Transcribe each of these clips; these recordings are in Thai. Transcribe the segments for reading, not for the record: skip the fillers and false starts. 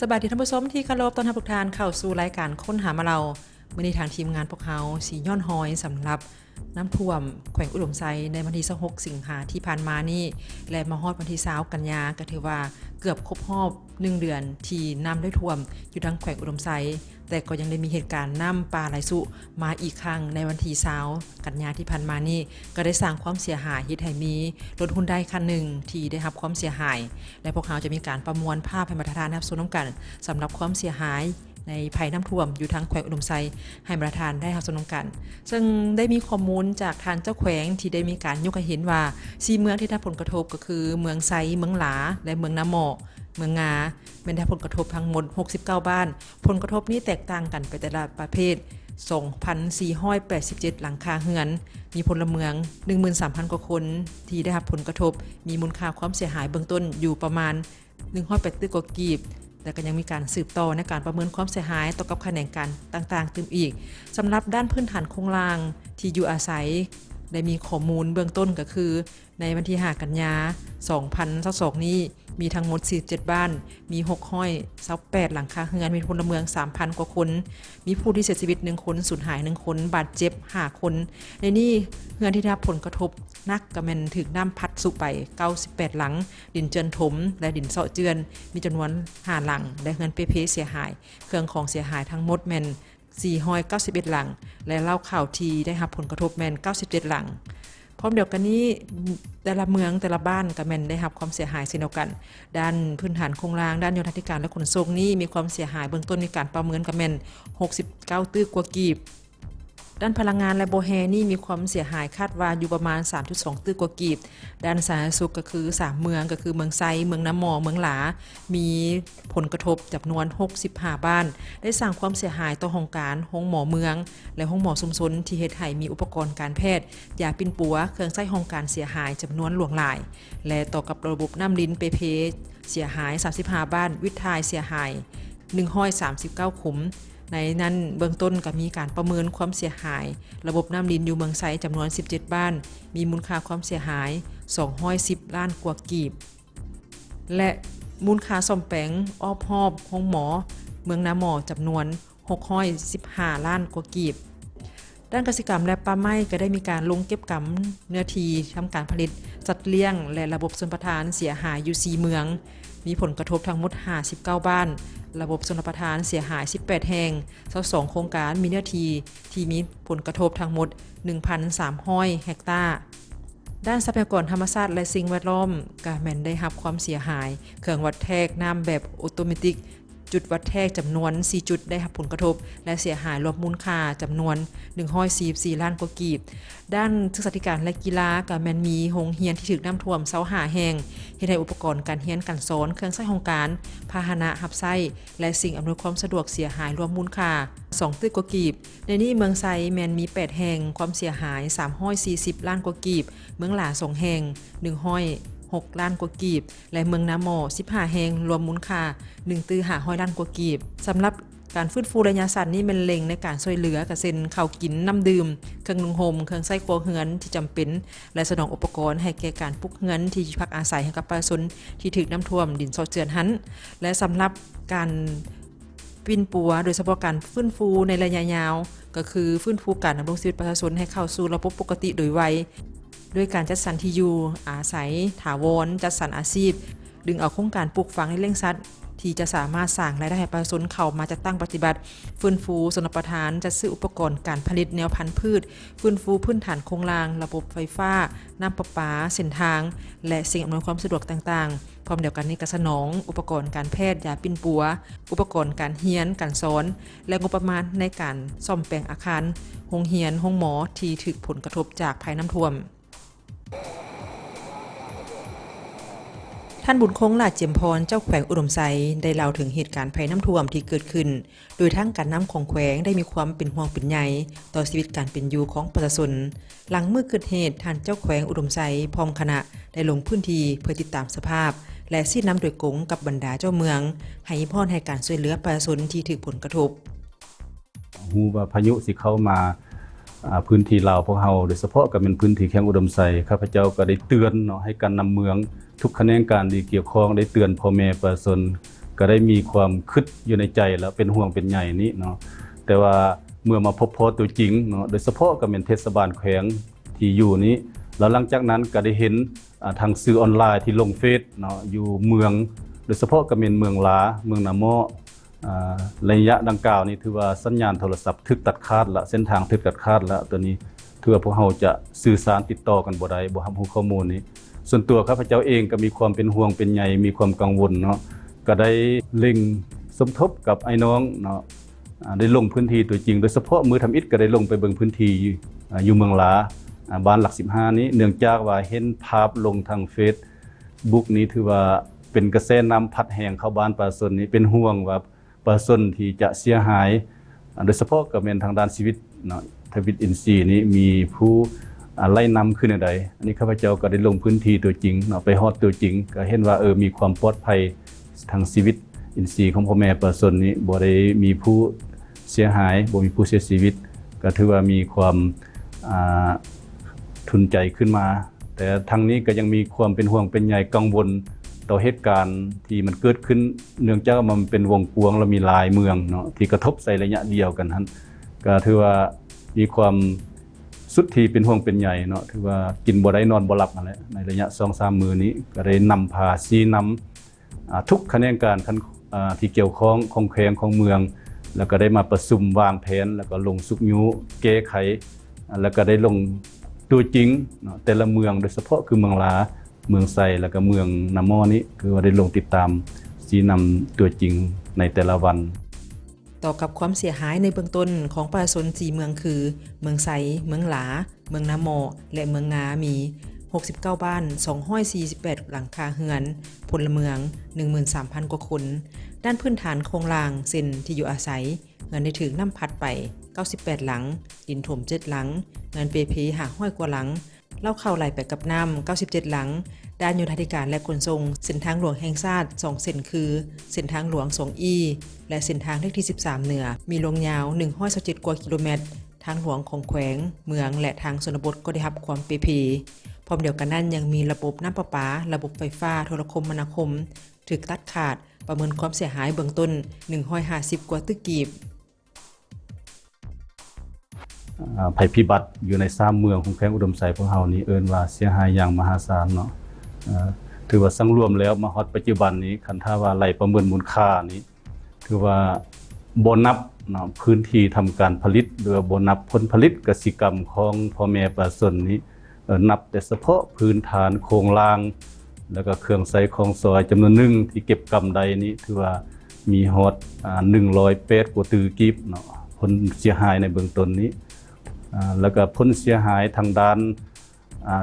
สบายดีท่านผู้ชมที่เคารพต้อนรับทุกท่านเข้าสู่รายการค้นหามาเรามื้อนี้ทางทีมงานพวกเขาสีย้อนหอยสำหรับน้ำท่วมแขวงอุดมไซในวันที่26สิงหาที่ผ่านมานี่และมาฮอดวันที่20กันยาก็ถือว่าเกือบครบรอบ1เดือนที่น้ำได้ท่วมอยู่ทางแขวงอุดมไซแต่ก็ยังได้มีเหตุการณ์น้ำป่าไหลสุมาอีกครั้งในวันที่20กันยาที่ผ่านมานี่ก็ได้สร้างความเสียหายเฮ็ดให้มีรถฮุนไดคันหนึ่งที่ได้รับความเสียหายและพวกเขาจะมีการประมวลภาพให้มาทานรับชมกันสำหรับความเสียหายในภัยน้ำท่วมอยู่ทางแขวงอุดมไซให้ประธานได้รับชมกันซึ่งได้มีข้อมูลจากทางเจ้าแขวงที่ได้มีการยกให้เห็นว่า4เมืองที่ได้ผลกระทบก็คือเมืองไซเมืองหลาและเมืองน้ำหมอกเมืองงาเป็นได้ผลกระทบทั้งหมด69บ้านผลกระทบนี้แตกต่างกันไปแต่ละประเภท 2,487 หลังคาเรือนมีพลเมือง 13,000 กว่าคนที่ได้รับผลกระทบมีมูลค่าความเสียหายเบื้องต้นอยู่ประมาณ180กว่ากีบแต่ก็ยังมีการสืบต่อในการประเมินความเสียหายต่อกับแขนงการต่างๆตื่มอีกสำหรับด้านพื้นฐานโครงล่างที่อยู่อาศัยได้มีข้อมูลเบื้องต้นก็คือในวันที่5กันยา2022นี้มีทั้งหมด47บ้านมี628หลังคาเรือนมีพลเมือง 3,000 กว่าคนมีผู้ที่เสียชีวิต1คนสูญหาย1คนบาดเจ็บ5คนในนี้เรือนที่ได้รับผลกระทบนักก็แม่นถึงน้ำพัดสุไป98หลังดินเจือนถมและดินเซาะเจือนมีจำนวน5หลังและเรือนเปเสียหายเครื่องของเสียหายทั้งหมดแม่น491หลังและเล่าข่าวทีได้รับผลกระทบแม่น97หลังพร้อมเดียวกันนี้แต่ละเมืองแต่ละบ้านก็แม่นได้รับความเสียหายเช่นเดียวกันด้านพื้นฐานโครงสร้างด้านโยธาธิการและขนส่งนี้มีความเสียหายเบื้องต้นมีการประเมินก็แม่น69ตื้อกว่ากีบด้านพลังงานและโบแฮนี่มีความเสียหายคาดว่าอยู่ประมาณ 3.2 ตื้อกว่ากีบด้านสาธารณสุขก็คือ3เมืองก็คือเมืองไซเมืองน้ำหมอเมืองหลามีผลกระทบจำนวน65บ้านได้สร้างความเสียหายต่อโรงการโรงหมอเมืองและโรงหมอชุมชนที่เฮ็ดให้มีอุปกรณ์การแพทย์ยาปิ่นปัวเครื่องใช้โรงการเสียหายจำนวนหลวงหลายและต่อกับระบบน้ำลิ้นเปเพเสียหาย35บ้านวิทายเสียหาย139ขุมในนั้นเบื้องต้นก็มีการประเมินความเสียหายระบบน้ำดินอยู่เมืองไซจำนวน17บ้านมีมูลค่าความเสียหาย210ล้านกว่ากีบและมูลค่าซ่อมแปลงอ้อมหอบโรงหมอเมืองน้ำหมอจำนวน615ล้านกว่ากีบด้านเกษตรกรรมและป่าไม้ก็ได้มีการลงเก็บกำเนื้อที่ทำการผลิตสัตว์เลี้ยงและระบบชลประทานเสียหายอยู่4เมืองมีผลกระทบทั้งหมด59บ้านระบบชลประทานเสียหาย18แห่ง22โครงการมีเนื้อที่มีผลกระทบทั้งหมด 1,300 เฮกตาร์ด้านทรัพยากรธรรมชาติและสิ่งแวดล้อมก็แม่นได้รับความเสียหายเครื่องวัดแทกน้ำแบบออโตเมติกจุดวัดแทกจำนวน4จุดได้รับผลกระทบและเสียหายรวมมูลค่าจำนวน144ล้านกว่ากีบด้านศึกษาธิการและกีฬาก็แม่นมีโรงเรียนที่ถูกน้ำท่วม25แห่งเฮ็ดให้อุปกรณ์การเรียนการสอนเครื่องใช้โรงการพาหนะรับใช้และสิ่งอำนวยความสะดวกเสียหายรวมมูลค่า2ตื้อกว่ากีบในนี้เมืองไซแม่นมี8แห่งความเสียหาย340ล้านกว่ากีบเมืองหลา2แห่ง6ล้านกว่ากีบและเมืองน้ำหมอ15แห่งรวมมูลค่า1ตื้อ500ล้านกว่ากีบสำหรับการฟื้นฟูระยะสั้นนี่เป็นเล็งในการช่วยเหลือกระเซ็นข้าวกินน้ำดื่มเครื่องนุ่งห่มเครื่องใช้ครัวเรือนที่จำเป็นและสนองอุปกรณ์ให้แก่การปลูกเรือนที่พักอาศัยให้กับประชาชนที่ถูกน้ำท่วมดินเซาะเจือนหันและสำหรับการปิ่นปัวโดยเฉพาะการฟื้นฟูในระยะยาวก็คือฟื้นฟูการดำรงชีวิตประชาชนให้เข้าสู่ระบบปกติโดยไวด้วยการจัดสรรที่อยู่อาศัยถาวรจัดสรรอาชีพดึงเอาโครงการปลูกฝังในเร่งซัดที่จะสามารถสร้างรายได้ให้ประชาชนเข้ามาจัดตั้งปฏิบัติฟื้นฟูชนประทานจัดซื้ออุปกรณ์การผลิตแนวพันธุ์พืชฟื้นฟูพื้นฐานโครงสร้างระบบไฟฟ้าน้ำประปาเส้นทางและสิ่งอำนวยความสะดวกต่างๆพร้อมเดียวกันนี้ก็สนองอุปกรณ์การแพทย์ยาปิ่นปัวอุปกรณ์การเรียนการสอนและงบประมาณในการซ่อมแปลงอาคารโรงเรียนโรงหมอที่ถูกผลกระทบจากภัยน้ำท่วมท่านบุญคงลาดเจียมพรเจ้าแขวงอุดมไซได้เล่าถึงเหตุการณ์ภัยน้ำท่วมที่เกิดขึ้นโดยทั้งการน้ำของแขวงได้มีความเป็นห่วงเป็นใยต่อชีวิตการเป็นอยู่ของประชาชนหลังเมื่อเกิดเหตุท่านเจ้าแขวงอุดมไซพร้อมคณะได้ลงพื้นที่เพื่อติดตามสภาพและชี้นำโดยกงกับบรรดาเจ้าเมืองให้พรให้การช่วยเหลือประชาชนที่ถูกผลกระทบฮู้ว่าพายุสิเข้ามาพื้นที่ลาวพวกเฮาโดยเฉพาะก็เป็นพื้นที่แขวงอุดมไซข้าพเจ้าก็ได้เตือนเนาะให้การนำเมืองทุกแขนงการที่เกี่ยวข้องได้เตือนพ่อแม่ประชาชน ก็ได้มีความคิดอยู่ในใจแล้วเป็นห่วงเป็นใยนี้เนาะแต่ว่าเมื่อมาพบพอตัวจริงเนาะโดยเฉพาะก็เป็นเทศบาลแขวงที่อยู่นี้แล้วหลังจากนั้นก็ได้เห็นทางสื่อออนไลน์ที่ลงเฟซเนาะอยู่เมืองโดยเฉพาะก็เป็นเมืองลาเมืองนาโมระยะดังกล่าวนี้ถือว่าสัญญาณโทรศัพท์ถึกตัดขาดละเส้นทางถึกตัดขาดละตัวนี้ถือว่าพวกเราจะสื่อสารติดต่อกันบ่ได้บ่รับรู้ข้อมูลนี้ส่วนตัวข้าพเจ้าเองก็มีความเป็นห่วงเป็นใยมีความกังวลเนาะก็ได้เล็งสมทบกับไอ้น้องเนาะได้ลงพื้นที่ตัวจริงโดยเฉพาะมือทำอิฐก็ได้ลงไปเบิ่งพื้นที่อยู่เมืองลาบ้านหลัก15นี้เนื่องจากว่าเห็นภาพลงทางเฟซบุ๊กนี้ถือว่าเป็นกระแสน้ำพัดแห้งเข้าบ้านประชาชนนี้เป็นห่วงว่าประชาชนที่จะเสียหายโดยเฉพาะก็เป็นทางด้านชีวิตเนาะชีวิตอินทรีย์นี้มีผู้ไล่นำขึ้นใดอันนี้ข้าพเจ้าก็ได้ลงพื้นที่ตัวจริงเนาะไปฮอดตัวจริงก็เห็นว่ามีความปลอดภัยทางชีวิตอินทรีย์ของพ่อแม่ประชาชนนี้บ่ได้มีผู้เสียหายบ่มีผู้เสียชีวิตก็ถือว่ามีความทุนใจขึ้นมาแต่ทางนี้ก็ยังมีความเป็นห่วงเป็นใยกังวลต่อเหตุการณ์ที่มันเกิดขึ้นเนื่องจากมันเป็นวงกว้างและมีหลายเมืองเนาะที่กระทบใส่ระยะเดียวกันนั้นก็ถือว่ามีความสุดที่เป็นห่วงเป็นใยเนาะถือว่ากินบ่ได้นอนบ่หลับนั่นแหละในระยะ 2-3 มื้อนี้ก็ได้นำพาชี้นำทุกแขนงการที่เกี่ยวข้องของแขวงของเมืองแล้วก็ได้มาประชุมวางแผนแล้วก็ลงสุกยุแก้ไขแล้วก็ได้ลงตัวจริงเนาะแต่ละเมืองโดยเฉพาะคือเมืองลาเมืองไซแล้วก็เมืองนาโมนี้คือว่าได้ลงติดตามชี้นำตัวจริงในแต่ละวันต่อกับความเสียหายในเบื้องต้นของประชาชน4เมืองคือเมืองไซเมืองหลาเมืองนาโมและเมืองนามี69บ้าน248หลังคาเรือนพลเมือง 13,000 กว่าคนด้านพื้นฐานโครงล่างเส้นที่อยู่อาศัยเงินได้ถึงน้ำพัดไป98หลังดินถม7หลังเงินเปเพ500กว่าหลังเล่าเข้าไหลไปกับน้ำ97หลังด้านโยธาธิการและขนส่งเส้นทางหลวงแห่งชาติ2เส้นคือเส้นทางหลวง2อีและเส้นทางเลขที่13เหนือมีลงยาว127กว่ากิโลเมตรทางหลวงของแขวงเมืองและทางชนบทก็ได้รับความเปเพพร้อมเดียวกันนั้นยังมีระบบน้ำประปาระบบไฟฟ้าโทรคมนาคมถูกตัดขาดประเมินความเสียหายเบื้องต้น150กว่าตึกกีบภัยพิบัติอยู่ใน3เมืองของแขวงอุดมไซพวกเฮานี้เอิ้นว่าเสียหายอย่างมหาศาลเนาะถือว่าสังรวมแล้วมาฮอดปัจจุบันนี้คันถ้าว่าไล่ประเมินมูลค่านี้ถือว่าบ่นับเนาะพื้นที่ทำการผลิตหรือบ่นับผลผลิตกสิกรรมของพ่อแม่ประชาชนนี้นับแต่เฉพาะพื้นฐานโครงล่างแล้วก็เครื่องใช้ของซอยจำนวนหนึ่งที่เก็บกำไรนี้ถือว่ามีฮอด108กว่าตือกีบเนาะผลเสียหายในเบื้องต้นนี้แล้วก็ผลเสียหายทางด้าน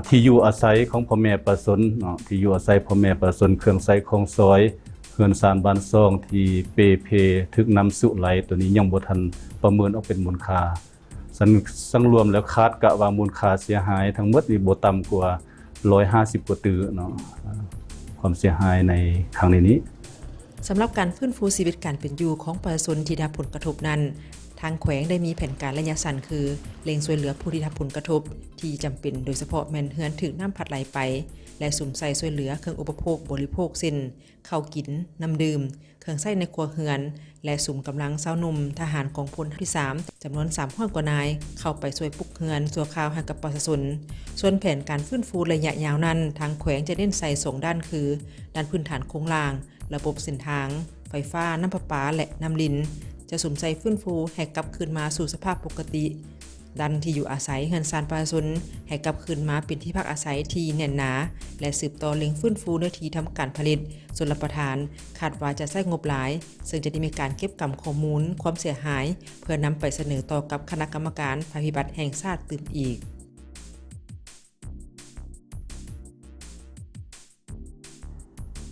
ที่อยู่อาศัยของพ่อแม่ประชาชนเนาะที่อยู่อาศัยพ่อแม่ประชาชนเครื่องใช้ของซอยเฮือนซานบ้านซ่องที่เปเพถึกน้ำสุไหลตัวนี้ยังบ่ทันประเมินออกเป็นมูลค่าสังรวมแล้วคาดกะว่ามูลค่าเสียหายทั้งหมดนี่บ่ต่ำกว่า150กว่าตือเนาะความเสียหายในครั้งนี้สำหรับการฟื้นฟูชีวิตการเป็นอยู่ของประชาชนที่ได้รับผลกระทบนั้นทางแขวงได้มีแผนการระยะสั้นคือเร่งช่วยเหลือผู้ที่ได้รับผลกระทบที่จำเป็นโดยเฉพาะแม่นเฮือนถึงน้ำพัดไหลไปและสุ่มใส่ช่วยเหลือเครื่องอุปโภคบริโภคเช่นข้าวกินน้ำดื่มเครื่องใช้ในครัวเรือนและสุ่มกำลังสาวหนุ่มทหารกองพลที่3จำนวน300กว่านายเข้าไปช่วยปลุกเรือนชั่วคราวให้กับประชาชนส่วนแผนการฟื้นฟูระยะยาวนั้นทางแขวงจะเน้นใส่2ด้านคือด้านพื้นฐานโครงล่างระบบเส้นทางไฟฟ้าน้ำประปาและน้ำลิ้นจะสุ่มใส่ฟื้นฟูให้กลับคืนมาสู่สภาพปกติดันที่อยู่อาศัยเฮือนซานประชาชนให้กลับคืนมาเป็นที่พักอาศัยที่แน่นหนาและสืบต่อเล็งฟื้นฟูเนื้อที่ทำการผลิตส่วนรับประทานคาดว่าจะใช้งบหลายซึ่งจะได้มีการเก็บกำข้อมูลความเสียหายเพื่อนำไปเสนอต่อกับคณะกรรมการภัยพิบัติแห่งชาติตื่นอีก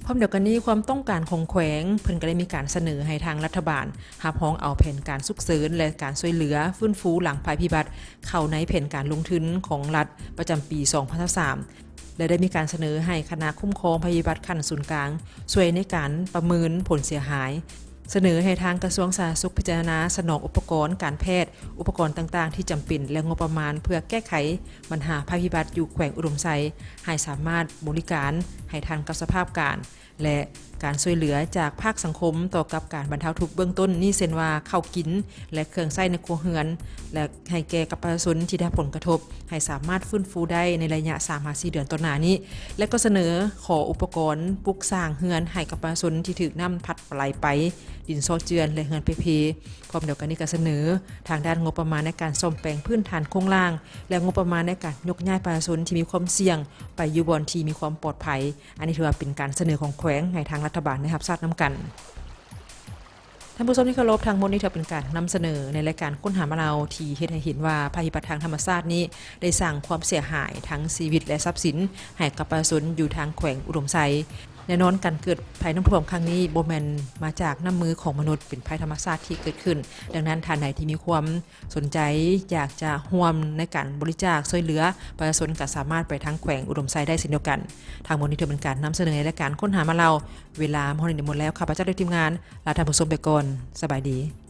พร้อมเดียวกันนี้ความต้องการของแขวงเพิ่นก็ได้มีการเสนอให้ทางรัฐบาลหาพ้องเอาแผนการฉุกเฉินและการช่วยเหลือฟื้นฟูหลังภัยพิบัติเข้าในแผนการลงทุนของรัฐประจำปี 2023และได้มีการเสนอให้คณะคุ้มครองภัยพิบัติขั้นศูนย์กลางช่วยในการประเมินผลเสียหาย เสนอให้ทางกระทรวงสาธารณสุขพิจารณาสนองอุปกรณ์การแพทย์อุปกรณ์ต่างๆที่จำเป็นและงบประมาณเพื่อแก้ไขปัญหาภัยพิบัติอยู่แขวงอุดมไซให้สามารถบริการให้ทันกับสภาพการและการช่วยเหลือจากภาคสังคมต่อกับการบรรเทาทุกข์เบื้องต้นนี่เช่นว่าข้าวกินและเครื่องใช้ในครัวเรือนและให้แก่กับประชาชนที่ได้ผลกระทบให้สามารถฟื้นฟูได้ในระยะ 3-4 เดือนต่อหน้านี้และก็เสนอขออุปกรณ์ปลูกสร้างเรือนให้กับประชาชนที่ถูกน้ำพัดไหลไปดินซอเจือนและเรือนเพพร้อมเดียวกันนี้ก็เสนอทางด้านงบประมาณในการซ่อมแปลงพื้นฐานโครงล่างและงบประมาณในการยกย้ายประชาชนที่มีความเสี่ยงไปอยู่บอนที่มีความปลอดภัยอันนี้ถือว่าเป็นการเสนอของแขวงให้ทางรัฐบาลได้รับทราบนำกันท่านผู้ชมที่เคารพทางหมดนี้ถือเป็นการนำเสนอในรายการค้นหามาเราที่เฮ็ดให้เห็นว่าภัยพิบัติทางธรรมชาตินี้ได้สร้างความเสียหายทั้งชีวิตและทรัพย์สินให้กับประชาชนอยู่ทางแขวงอุดมไซแน่นอนการเกิดภัยน้ำท่วมครั้งนี้บ่แม่นมาจากน้ำมือของมนุษย์เป็นภัยธรรมชาติที่เกิดขึ้นดังนั้นท่านใดที่มีความสนใจอยากจะร่วมในการบริจาคช่วยเหลือประชาชนก็สามารถไปทางแขวงอุดมไซได้เช่นเดียวกันทางหมดนี้ถือเป็นการนำเสนอในรายการค้นหามาเราเวลาหมดแล้วข้าพเจ้าและทีมงานลาท่านผู้ชมไปก่อนสบายดี